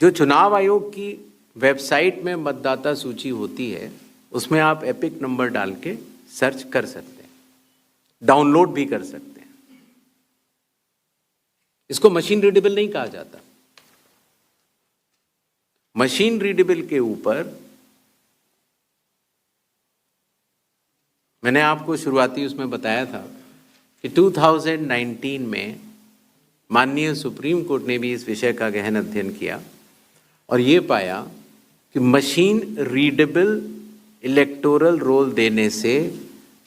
जो चुनाव आयोग की वेबसाइट में मतदाता सूची होती है उसमें आप एपिक नंबर डाल के सर्च कर सकते हैं, डाउनलोड भी कर सकते हैं। इसको मशीन रीडेबल नहीं कहा जाता। मशीन रीडेबल के ऊपर मैंने आपको शुरुआती उसमें बताया था कि 2019 में माननीय सुप्रीम कोर्ट ने भी इस विषय का गहन अध्ययन किया और ये पाया कि मशीन रीडेबल इलेक्टोरल रोल देने से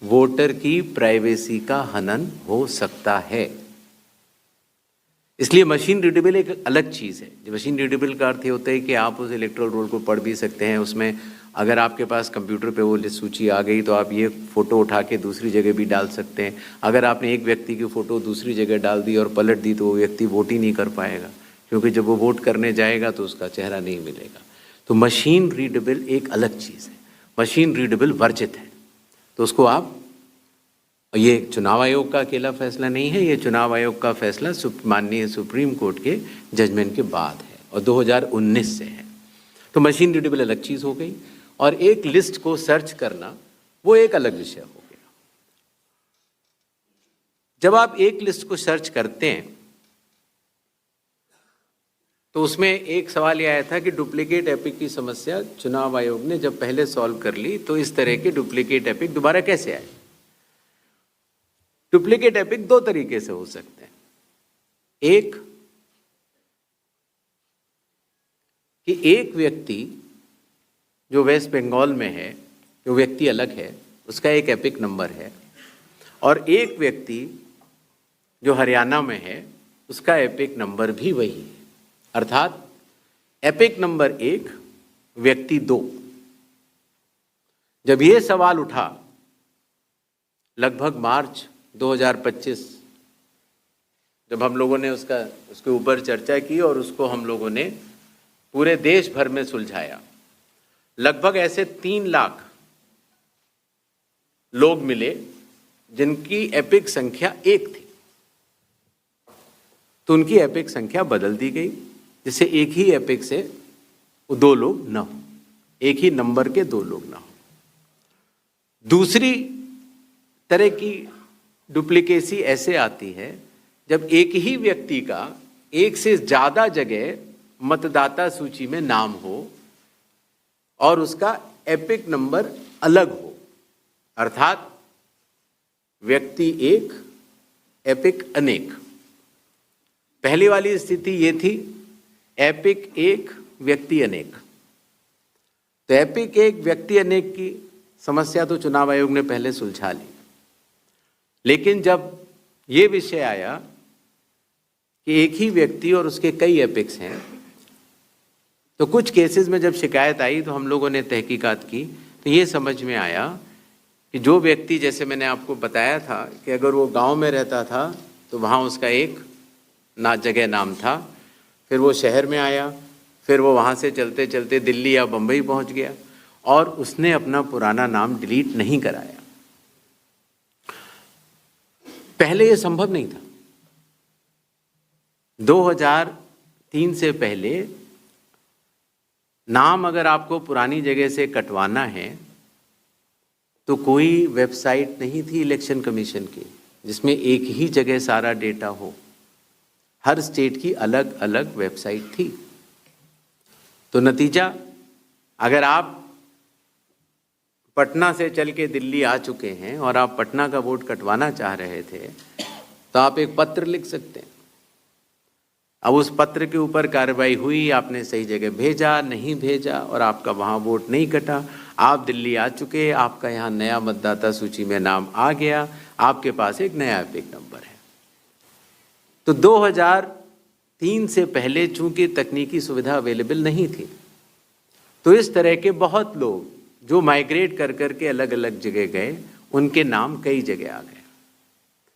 वोटर की प्राइवेसी का हनन हो सकता है। इसलिए मशीन रीडेबल एक अलग चीज़ है। जो मशीन रीडेबल का अर्थ ये होता है कि आप उस इलेक्टोरल रोल को पढ़ भी सकते हैं। उसमें अगर आपके पास कंप्यूटर पे वो लिस्ट सूची आ गई तो आप ये फ़ोटो उठा के दूसरी जगह भी डाल सकते हैं। अगर आपने एक व्यक्ति की फ़ोटो दूसरी जगह डाल दी और पलट दी तो वो व्यक्ति वोट ही नहीं कर पाएगा, क्योंकि जब वो वोट करने जाएगा तो उसका चेहरा नहीं मिलेगा। तो मशीन रीडेबल एक अलग चीज़ है, मशीन रीडेबल वर्जित है। तो उसको आप, ये चुनाव आयोग का अकेला फैसला नहीं है, ये चुनाव आयोग का फैसला माननीय सुप्रीम कोर्ट के जजमेंट के बाद है और 2019 से है। तो मशीन रीडेबल अलग चीज़ हो गई और एक लिस्ट को सर्च करना वो एक अलग विषय हो गया। जब आप एक लिस्ट को सर्च करते हैं तो उसमें एक सवाल यह आया था कि डुप्लीकेट एपिक की समस्या चुनाव आयोग ने जब पहले सॉल्व कर ली तो इस तरह के डुप्लीकेट एपिक दोबारा कैसे आए। डुप्लीकेट एपिक दो तरीके से हो सकते हैं। एक कि एक व्यक्ति जो वेस्ट बंगाल में है, जो व्यक्ति अलग है, उसका एक एपिक नंबर है, और एक व्यक्ति जो हरियाणा में है उसका एपिक नंबर भी वही है। अर्थात एपिक नंबर 1 व्यक्ति 2। जब ये सवाल उठा लगभग मार्च 2025, जब हम लोगों ने उसके ऊपर चर्चा की और उसको हम लोगों ने पूरे देश भर में सुलझाया, लगभग ऐसे 3 लाख लोग मिले जिनकी एपिक संख्या 1 थी, तो उनकी एपिक संख्या बदल दी गई, जिससे एक ही एपिक से 2 लोग ना हो, एक ही नंबर के 2 लोग ना हो। दूसरी तरह की डुप्लीकेसी ऐसे आती है जब एक ही व्यक्ति का एक से ज्यादा जगह मतदाता सूची में नाम हो और उसका एपिक नंबर अलग हो, अर्थात व्यक्ति 1 एपिक अनेक। पहली वाली स्थिति ये थी एपिक 1 व्यक्ति अनेक। तो एपिक 1 व्यक्ति अनेक की समस्या तो चुनाव आयोग ने पहले सुलझा ली, लेकिन जब ये विषय आया कि एक ही व्यक्ति और उसके कई एपिक्स हैं, तो कुछ केसेस में जब शिकायत आई तो हम लोगों ने तहकीकात की तो ये समझ में आया कि जो व्यक्ति, जैसे मैंने आपको बताया था कि अगर वो गांव में रहता था तो वहाँ उसका एक जगह नाम था, फिर वो शहर में आया, फिर वो वहाँ से चलते चलते दिल्ली या बम्बई पहुँच गया और उसने अपना पुराना नाम डिलीट नहीं कराया। पहले ये संभव नहीं था। 2003 से पहले नाम अगर आपको पुरानी जगह से कटवाना है तो कोई वेबसाइट नहीं थी इलेक्शन कमीशन की जिसमें एक ही जगह सारा डेटा हो। हर स्टेट की अलग अलग वेबसाइट थी। तो नतीजा, अगर आप पटना से चल के दिल्ली आ चुके हैं और आप पटना का वोट कटवाना चाह रहे थे तो आप एक पत्र लिख सकते हैं। अब उस पत्र के ऊपर कार्रवाई हुई, आपने सही जगह भेजा, नहीं भेजा और आपका वहाँ वोट नहीं कटा, आप दिल्ली आ चुके, आपका यहाँ नया मतदाता सूची में नाम आ गया, आपके पास एक नया एपिक नंबर है। तो 2003 से पहले चूंकि तकनीकी सुविधा अवेलेबल नहीं थी, तो इस तरह के बहुत लोग जो माइग्रेट कर कर के अलग अलग जगह गए, उनके नाम कई जगह आ गए।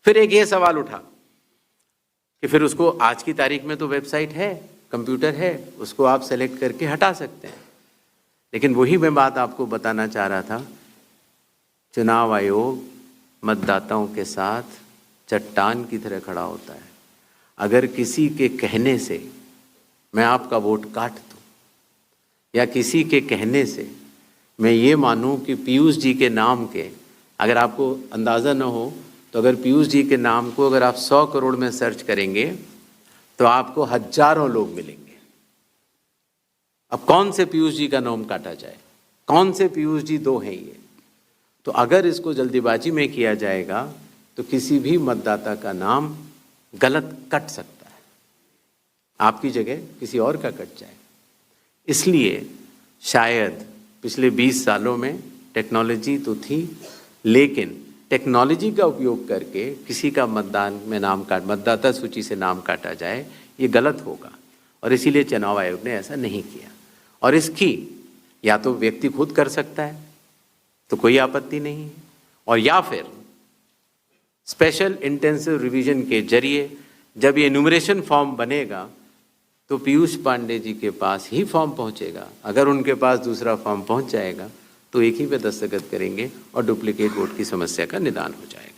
फिर एक ये सवाल उठा कि फिर उसको आज की तारीख में तो वेबसाइट है, कंप्यूटर है, उसको आप सेलेक्ट करके हटा सकते हैं। लेकिन वही मैं बात आपको बताना चाह रहा था, चुनाव आयोग मतदाताओं के साथ चट्टान की तरह खड़ा होता है। अगर किसी के कहने से मैं आपका वोट काट दूं, या किसी के कहने से मैं ये मानूं कि पीयूष जी के नाम के, अगर आपको अंदाज़ा न हो तो अगर पीयूष जी के नाम को अगर आप 100 करोड़ में सर्च करेंगे तो आपको हजारों लोग मिलेंगे। अब कौन से पीयूष जी का नाम काटा जाए, कौन से पीयूष जी दो हैं ये? तो अगर इसको जल्दीबाजी में किया जाएगा तो किसी भी मतदाता का नाम गलत कट सकता है, आपकी जगह किसी और का कट जाए। इसलिए शायद पिछले 20 सालों में टेक्नोलॉजी तो थी, लेकिन टेक्नोलॉजी का उपयोग करके किसी का मतदान में मतदाता सूची से नाम काटा जाए, ये गलत होगा। और इसीलिए चुनाव आयोग ने ऐसा नहीं किया। और इसकी या तो व्यक्ति खुद कर सकता है तो कोई आपत्ति नहीं है, और या फिर स्पेशल इंटेंसिव रिवीजन के जरिए जब ये एनुमरेशन फॉर्म बनेगा तो पीयूष पांडे जी के पास ही फॉर्म पहुंचेगा। अगर उनके पास दूसरा फॉर्म पहुंच जाएगा तो एक ही पे दस्तखत करेंगे और डुप्लीकेट वोट की समस्या का निदान हो जाएगा।